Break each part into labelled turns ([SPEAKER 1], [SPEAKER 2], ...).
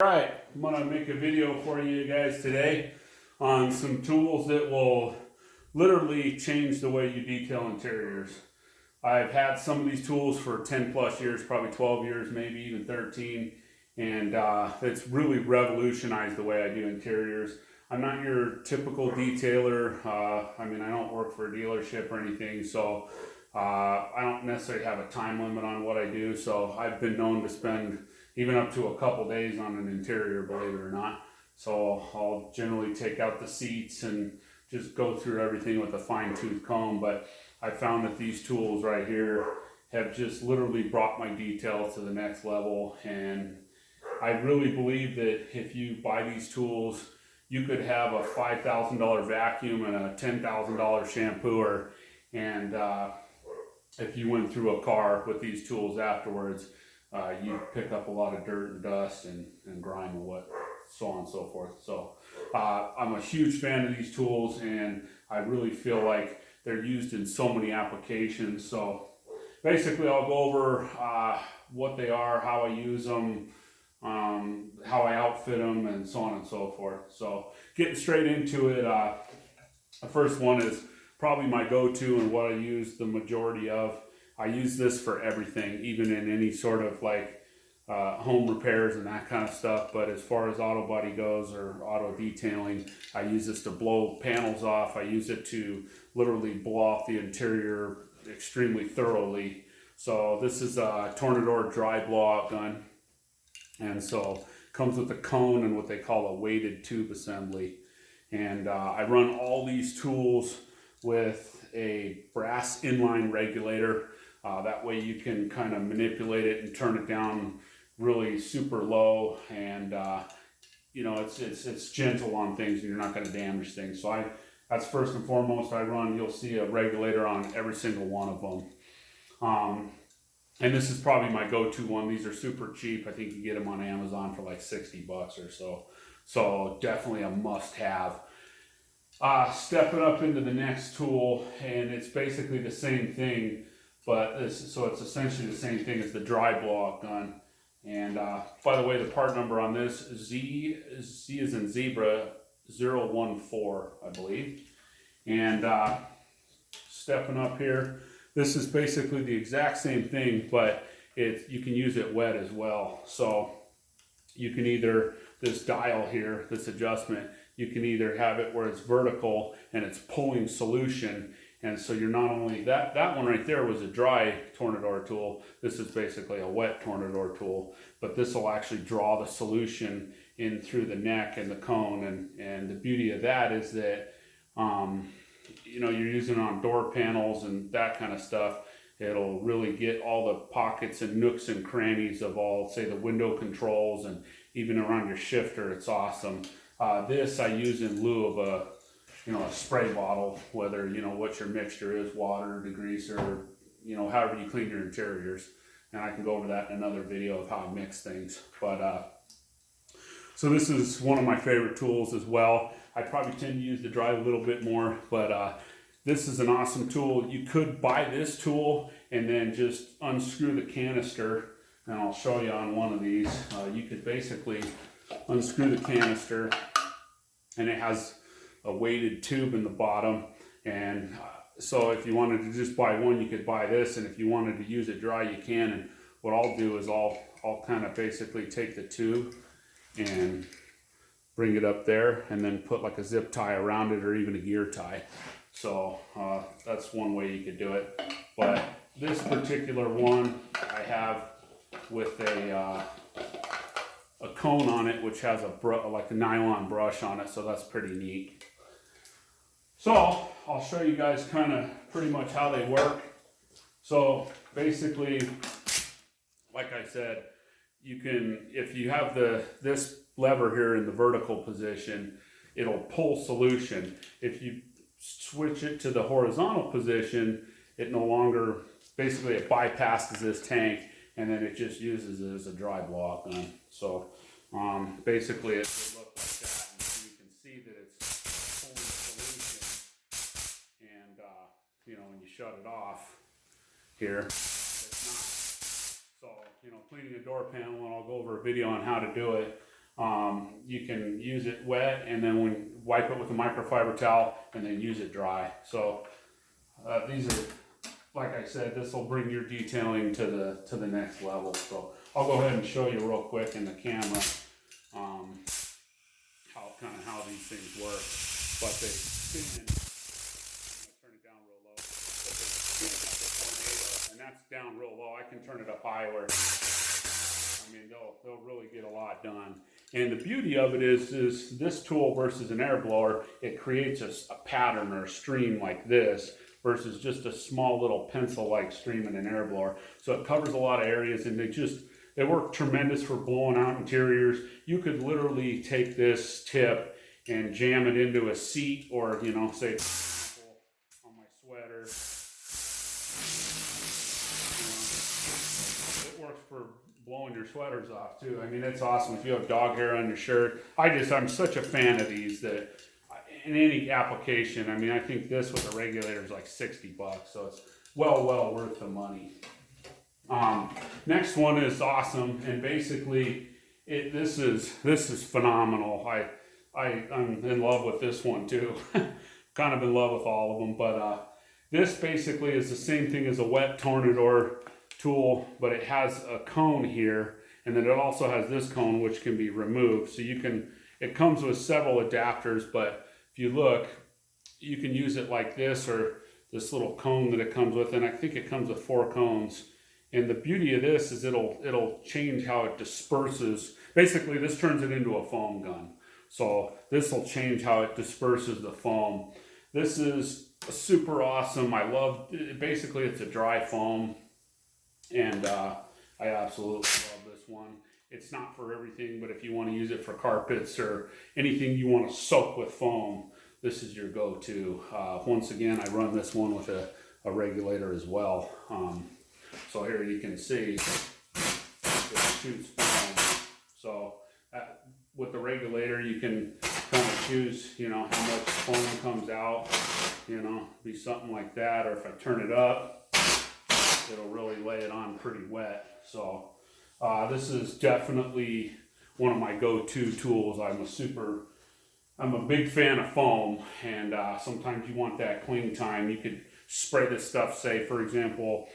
[SPEAKER 1] Alright, I'm going to make a video for you guys today on some tools that will literally change the way you detail interiors. I've had some of these tools for 10 plus years, probably 12 years, maybe even 13, and it's really revolutionized the way I do interiors. I'm not your typical detailer. I don't work for a dealership or anything, so I don't necessarily have a time limit on what I do, so I've been known to spend even up to a couple days on an interior, believe it or not. So I'll generally take out the seats and just go through everything with a fine-tooth comb, but I found that these tools right here have just literally brought my detail to the next level, and I really believe that if you buy these tools, you could have a $5,000 vacuum and a $10,000 shampooer, and if you went through a car with these tools afterwards, you pick up a lot of dirt and dust and grime and so on and so forth. So I'm a huge fan of these tools, and I really feel like they're used in so many applications. So basically I'll go over what they are, how I use them, how I outfit them, and so on and so forth. So getting straight into it, the first one is probably my go-to and what I use the majority of. I use this for everything, even in any sort of like home repairs and that kind of stuff. But as far as auto body goes or auto detailing, I use this to blow panels off. I use it to literally blow off the interior extremely thoroughly. So this is a Tornador dry blowout gun. And so it comes with a cone and what they call a weighted tube assembly. And I run all these tools with a brass inline regulator. That way you can kind of manipulate it and turn it down really super low, and it's gentle on things and you're not going to damage things. So that's first and foremost. You'll see a regulator on every single one of them. And this is probably my go-to one. These are super cheap. I think you get them on Amazon for like 60 bucks or so. So definitely a must-have. Stepping up into the next tool, and it's basically the same thing, but it's essentially the same thing as the dry blowout gun. And by the way, the part number on this is Z is in zebra 014, I believe. And stepping up here, this is basically the exact same thing, but you can use it wet as well. So you can either, this dial here, this adjustment, you can either have it where it's vertical and it's pulling solution. And so you're not only, that one right there was a dry Tornador tool. This is basically a wet Tornador tool, but this will actually draw the solution in through the neck and the cone. And the beauty of that is that, you're using it on door panels and that kind of stuff. It'll really get all the pockets and nooks and crannies of all, say, the window controls and even around your shifter. It's awesome. This I use in lieu of a spray bottle, whether, what your mixture is, water, degreaser, however you clean your interiors. And I can go over that in another video of how I mix things. But, so this is one of my favorite tools as well. I probably tend to use the dry a little bit more, but this is an awesome tool. You could buy this tool and then just unscrew the canister, and I'll show you on one of these. You could basically unscrew the canister, and it has a weighted tube in the bottom. And so if you wanted to just buy one, you could buy this, and if you wanted to use it dry, you can. And what I'll do is I'll kind of basically take the tube and bring it up there and then put like a zip tie around it or even a gear tie. So that's one way you could do it. But this particular one I have with a cone on it, which has like a nylon brush on it, so that's pretty neat. So I'll show you guys kind of pretty much how they work. So basically, like I said, you can, if you have this lever here in the vertical position, it'll pull solution. If you switch it to the horizontal position, it no longer, basically it bypasses this tank, and then it just uses it as a dry blowout gun. So basically it would look like that, and you can see that it's pulling solution, and when you shut it off here, it's not. So cleaning a door panel, and I'll go over a video on how to do it. You can use it wet and then wipe it with a microfiber towel and then use it dry. So these are, like I said, this will bring your detailing to the next level. So I'll go ahead and show you real quick in the camera how these things work. But they spin. I'm gonna turn it down real low. But they spin like a tornado, and that's down real low. I can turn it up high where, I mean, they'll really get a lot done. And the beauty of it is this tool versus an air blower, it creates a pattern or a stream like this versus just a small little pencil-like stream in an air blower. So it covers a lot of areas, and they work tremendous for blowing out interiors. You could literally take this tip and jam it into a seat, or, you know, say on my sweater. It works for blowing your sweaters off too. I mean, it's awesome if you have dog hair on your shirt. I'm such a fan of these that in any application, I mean, I think this with a regulator is like $60, so it's well worth the money. Next one is awesome, and basically this is phenomenal. I'm in love with this one too. Kind of in love with all of them, but this basically is the same thing as a wet Tornador tool, but it has a cone here, and then it also has this cone which can be removed. So it comes with several adapters, but if you look, you can use it like this or this little cone that it comes with, and I think it comes with 4 cones. And the beauty of this is it'll change how it disperses. Basically, this turns it into a foam gun. So this will change how it disperses the foam. This is super awesome. I love it. Basically, it's a dry foam, and I absolutely love this one. It's not for everything, but if you want to use it for carpets or anything you want to soak with foam, this is your go-to. Once again, I run this one with a regulator as well. So here you can see it shoots foam. So with the regulator, you can kind of choose, you know, how much foam comes out. You know, be something like that. Or if I turn it up, it'll really lay it on pretty wet. So this is definitely one of my go-to tools. I'm a big fan of foam, and sometimes you want that cling time. You could spray this stuff, say for example,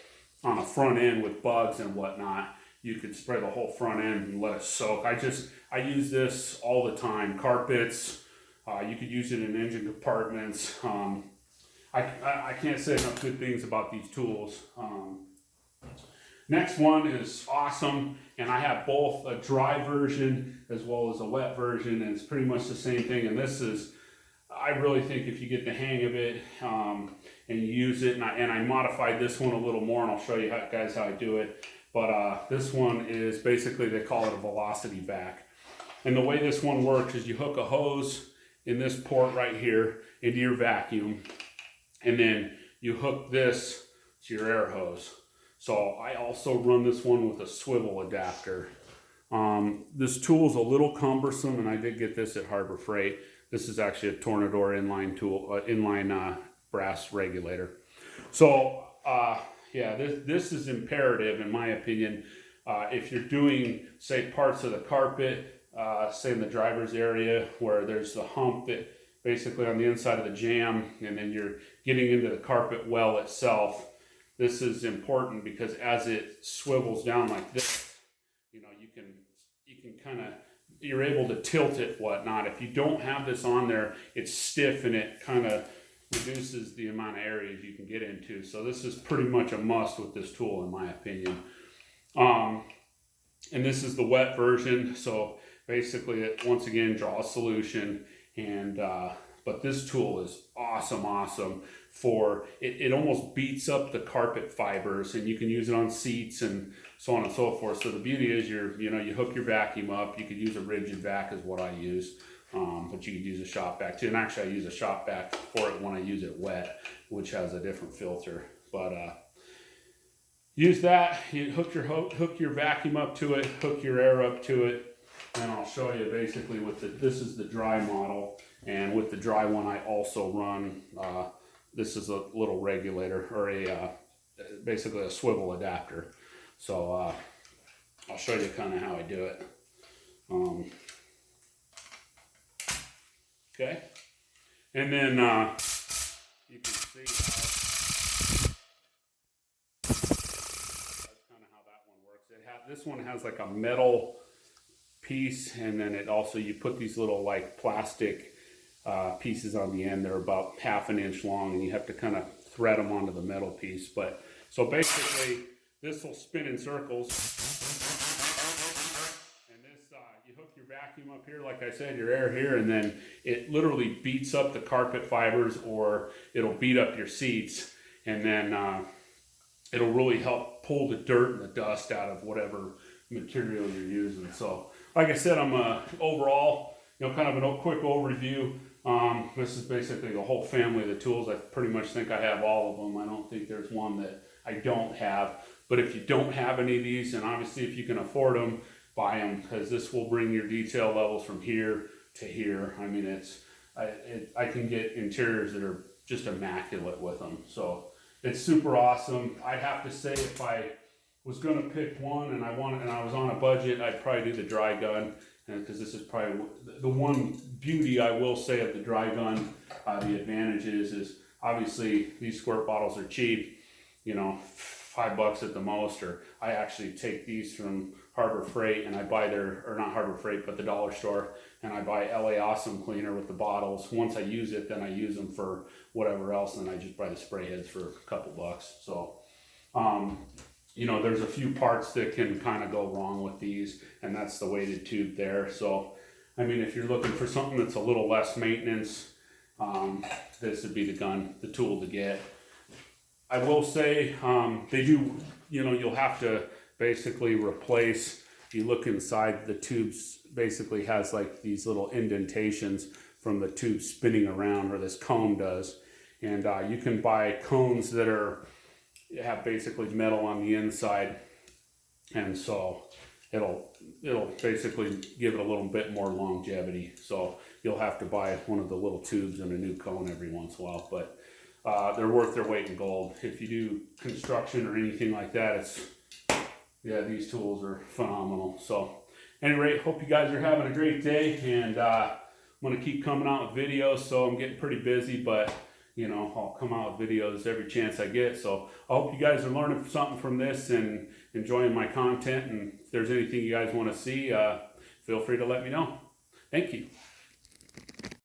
[SPEAKER 1] on a front end with bugs and whatnot. You could spray the whole front end and let it soak. I use this all the time. Carpets, you could use it in engine compartments. I can't say enough good things about these tools. Next one is awesome, and I have both a dry version as well as a wet version, and it's pretty much the same thing. And this is, I really think if you get the hang of it and you use it, and I modified this one a little more, and I'll show you guys how I do it. But this one is basically, they call it a Velocityvac. And the way this one works is you hook a hose in this port right here into your vacuum, and then you hook this to your air hose. So I also run this one with a swivel adapter. This tool is a little cumbersome, and I did get this at Harbor Freight. This is actually a Tornador inline tool, inline brass regulator. So yeah, this is imperative in my opinion. If you're doing, say, parts of the carpet, say in the driver's area where there's the hump that basically on the inside of the jamb, and then you're getting into the carpet well itself, this is important because as it swivels down like this, you know, you can kind of, you're able to tilt it, whatnot. If you don't have this on there, it's stiff and it kind of reduces the amount of areas you can get into. So this is pretty much a must with this tool in my opinion. And this is the wet version. So basically it once again draws solution, and but this tool is awesome for it almost beats up the carpet fibers, and you can use it on seats and so on and so forth. So the beauty is you hook your vacuum up. You could use a rigid vac is what I use, but you could use a shop vac too. And actually I use a shop vac for it when I use it wet, which has a different filter. But use that, you hook your vacuum up to it, hook your air up to it, and I'll show you basically with this is the dry model, and with the dry one I also run, this is a little regulator, or basically a swivel adapter. So I'll show you kind of how I do it. Okay, and then you can see that's kind of how that one works. This one has like a metal piece, and then it also, you put these little like plastic pieces on the end. They're about 1/2 inch long, and you have to kind of thread them onto the metal piece. But so basically this will spin in circles, and this you hook your vacuum up here, like I said, your air here, and then it literally beats up the carpet fibers, or it'll beat up your seats, and then it'll really help pull the dirt and the dust out of whatever material you're using. So like I said, I'm overall, kind of a quick overview. This is basically the whole family of the tools. I pretty much think I have all of them. I don't think there's one that I don't have. But if you don't have any of these, and obviously if you can afford them, buy them, because this will bring your detail levels from here to here. I mean, I can get interiors that are just immaculate with them. So it's super awesome. I'd have to say, if I was going to pick one and I was on a budget, I'd probably do the dry gun, because this is probably the one beauty I will say of the dry gun. The advantage is obviously these squirt bottles are cheap, $5 at the most, or I actually take these from Harbor Freight, and I buy or not Harbor Freight, but the dollar store, and I buy LA Awesome cleaner with the bottles. Once I use it, then I use them for whatever else, and I just buy the spray heads for a couple bucks. So there's a few parts that can kind of go wrong with these, and that's the weighted tube there. So I mean, if you're looking for something that's a little less maintenance, this would be the tool to get. I will say, they do, you'll have to basically replace, if you look inside, the tubes basically has like these little indentations from the tube spinning around, or this cone does. And you can buy cones that have basically metal on the inside, and so it'll basically give it a little bit more longevity. So you'll have to buy one of the little tubes and a new cone every once in a while, but they're worth their weight in gold. If you do construction or anything like that, these tools are phenomenal. So anyway, hope you guys are having a great day, and I'm going to keep coming out with videos. So I'm getting pretty busy, but I'll come out with videos every chance I get. So I hope you guys are learning something from this and enjoying my content. And if there's anything you guys want to see, feel free to let me know. Thank you.